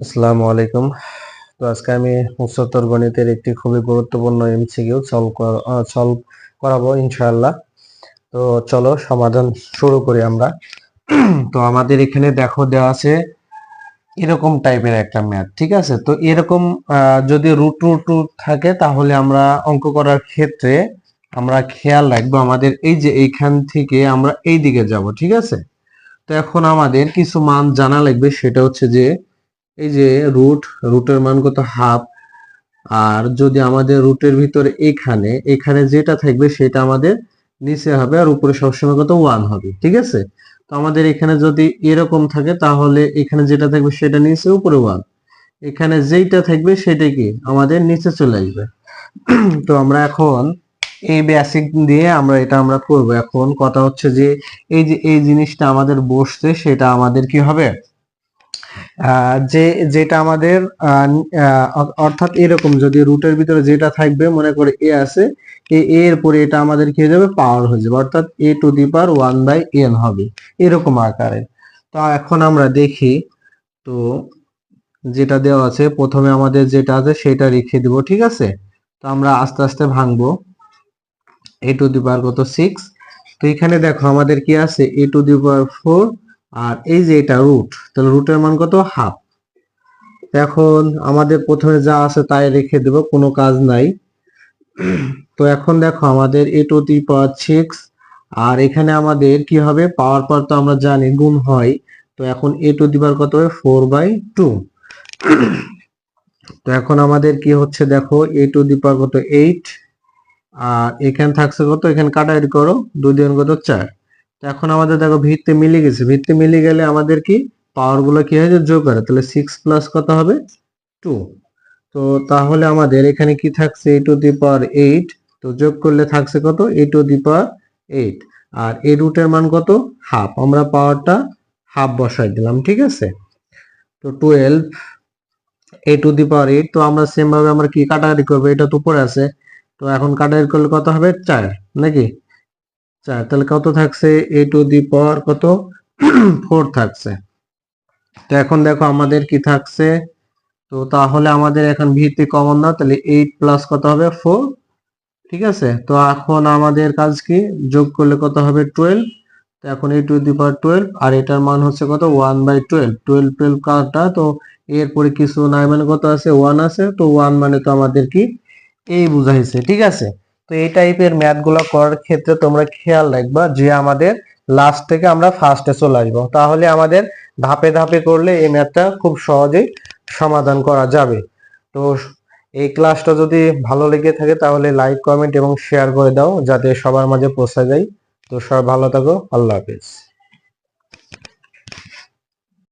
আসসালামু আলাইকুম। তো আজকে আমি উচ্চতর গণিতের একটি খুবই গুরুত্বপূর্ণ এমসিকিউ সলভ করাবো ইনশাআল্লাহ। তো চলো সমাধান শুরু করি আমরা। তো আমাদের এখানে দেখো দেওয়া আছে এরকম টাইপের একটা ম্যাথ, ঠিক আছে? তো এরকম যদি রুট রুট রুট থাকে তাহলে আমরা অঙ্ক করার ক্ষেত্রে আমরা খেয়াল রাখবো আমাদের এই যে এইখান থেকে আমরা এই দিকে যাব, ঠিক আছে? তো এখন আমাদের কিছু মান জানা লাগবে, সেটা হচ্ছে যে এই যে রুটের মান কত, হাফ। আর যদি আমাদের রুটের ভিতরে এখানে এখানে যেটা থাকবে সেটা আমাদের নিচে হবে, আর উপরে সবসময় কত, ওয়ান হবে, ঠিক আছে? তো আমাদের এখানে যদি এরকম থাকে তাহলে এখানে যেটা থাকবে সেটা নিচে, উপরে ওয়ান। এখানে যেইটা থাকবে সেটা কি আমাদের নিচে চলে আসবে। তো আমরা এখন এই বেসিক দিয়ে আমরা করব। এখন কথা হচ্ছে যে এই যে এই জিনিসটা আমাদের বসছে সেটা আমাদের কি হবে, যে যেটা আমাদের অর্থাৎ এরকম যদি রুটের ভিতরে যেটা থাকবে, মনে করে এ আছে, এর পরে এটা আমাদের কি হয়ে যাবে, পাওয়ার হয়ে যাবে, অর্থাৎ এ টু দি পাওয়ার 1/n হবে এরকম আকারে। তো এখন আমরা দেখি, তো যেটা দেওয়া আছে প্রথমে আমাদের যেটা আছে সেটা রেখে দিব, ঠিক আছে? তো আমরা আস্তে আস্তে ভাঙবো। এ টু দি পাওয়ার কত, 6। তো এখানে দেখো আমাদের কি আছে, এ টু দি পাওয়ার 4, আর এই যে এটা রুট, তাহলে রুটের মান কত, হাফ। এখন আমাদের প্রথমে যা আছে তাই রেখে দেব, কোনো কাজ নাই। তো এখন দেখো আমাদের এ টু দি পাওয়ার 6, আর এখানে আমাদের কি হবে, পাওয়ার পর তো আমরা জানি গুণ হয়। তো এখন এ টু দি পাওয়ার কত হবে, 4/2। তো এখন আমাদের কি হচ্ছে দেখো, এ টু দি পাওয়ার কত, 8। আর এখানে থাকছে কত, এখানে কাটাকাটি করো, 2 2 কত, 4। তো এখন আমাদের দেখো ভিত্তি মিলে গেছে, ভিত্তি মিলে গেলে আমাদের কি পাওয়ার গুলো কি হয়ে যায়, যোগ করে, তাহলে 6 প্লাস কত হবে, 2। তো তাহলে আমাদের এখানে কি থাকছে, এ টু দি পাওয়ার 8। তো যোগ করলে থাকছে কত, এ টু দি পাওয়ার 8। আর এই রুটের মান কত, হাফ। আমরা পাওয়ারটা হাফ বসাই দিলাম, ঠিক আছে? তো 12 এ টু দি পাওয়ার 8। তো আমরা সেম ভাবে আমরা কি কাটাকাটি করবো, এটা তো উপরে আছে। তো এখন কাটাকাটি করলে কত হবে, 4 নাকি 4। তাহলে কত থাকছে, এ টু দি পাওয়ার কত, 4 থাকছে। তো এখন দেখো আমাদের কি থাকছে, তো তাহলে আমাদের এখন ভিত্তি কমন না, তাহলে 8 প্লাস কত হবে, 4, ঠিক আছে? তো এখন আমাদের কাজ কি, যোগ করলে কত হবে, 12। তো এখন এই টু দি পাওয়ার 12, আর এটার মান হচ্ছে কত, 1/12। 12 12 কাটা, তো এরপরে কিছু নাই মানে কত আছে, 1 আছে। তো 1 মানে তো আমাদের কি এই বুঝাইছে, ঠিক আছে? তো এই টাইপের ম্যাথ গুলো করার ক্ষেত্রে তোমরা খেয়াল রাখবা যে আমাদের লাস্ট থেকে আমরা ফার্স্টে চলে আসবো, তাহলে আমাদের ধাপে ধাপে করলে এই ম্যাথটা খুব সহজেই সমাধান করা যাবে। তো এই ক্লাসটা যদি ভালো লেগে থাকে তাহলে লাইক, কমেন্ট এবং শেয়ার করে দাও, যাতে সবার মাঝে পৌঁছে যায়। তো সবাই ভালো থাকো, আল্লাহ হাফেজ।